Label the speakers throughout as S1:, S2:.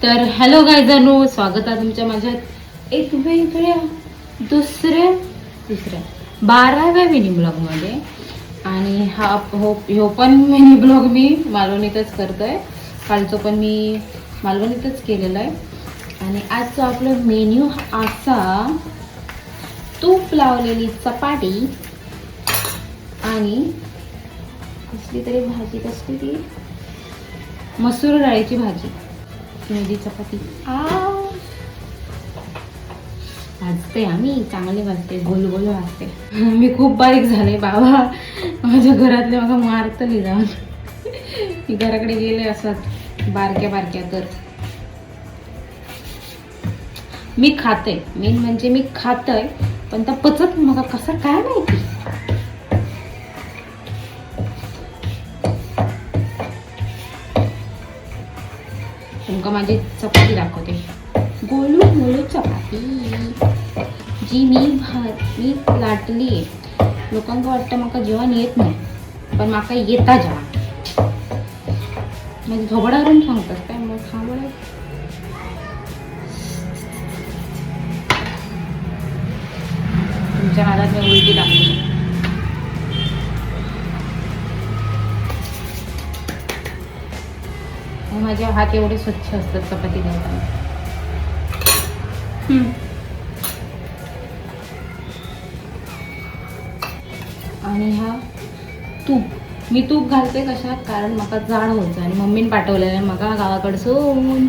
S1: तर हॅलो गायजानो, स्वागत आहे तुमच्या माझ्या तुम्ही इकडे दुसऱ्या 12व्या मिनी ब्लॉग मध्ये. आणि ह्यो पण मिनी ब्लॉग मी मालवणीतच करतोय. कालचं पण मी मालवणीतच केलेलं आहे. आणि आजचा आपला मेन्यू असा: तूप लावलेली चपाती आणि कसली तरी भाजी, कसली ती मसूर डाळीची भाजी, मेथी चपाती. भाजते आम्ही चांगले भाजते, गोल गोल भाजते. मी खूप बारीक झाले बाबा, माझ्या घरातले मला मारतली जाऊन. मी घराकडे गेले असत बारक्या तर मी खाते, मेन म्हणजे मी खातय, पण त्या पचत मला कसं काय माहिती. तुमका माझी चपाती दाखवते, गोलू गोलू चपाती जी मी लाटली. लोकांना वाटतं माका जेवण येत नाही, पण माका येता जेवण. म्हणजे झोबडावरून सांगतात काय मग खावड. तुमच्या हातात मी उलटी टाकली. माझे हात एवढे स्वच्छ असतात चपाती करताना. आणि हा तूप मी घालते कशात, कारण मला जाड व्हायचं आणि मम्मीने पाठवलेलं मला गावाकडसून.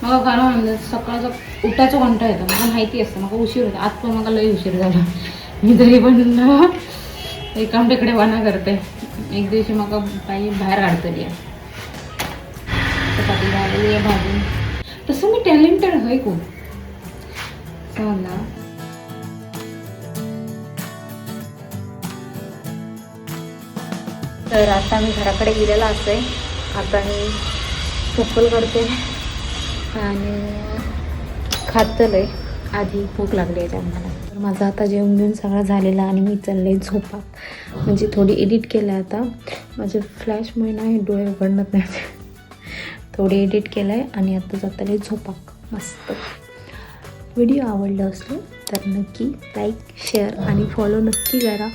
S1: मला कारण म्हणजे सकाळचा उठायचं घंटा येतं, मला माहिती असतं मला उशीर होता. आज पण मला लई उशीर झाला. मी तरी पण एकामटेकडे वाना करते. एक दिवशी मला काही बाहेर काढतली आहे. चपाती झालेली आहे भाजून. तसं मी टॅलेंटेड आहे खूप समजला. तर आता मी घराकडे गेलेला असते. आता मी चप्पल करते आणि खातलंय. आधी भूक लागली आहे मला. तर माझं आता जेवण घेऊन सगळं झालेलं आणि मी चालले झोपा. म्हणजे थोडी एडिट केलं आहे आता. माझे फ्लॅशमुळे नाही डोळे उघडत नाही. थोडी एडिट केलं आहे आणि आता जाताना झोपाक मस्त. व्हिडिओ आवडला असलो तर नक्की लाईक, शेअर आणि फॉलो नक्की करा.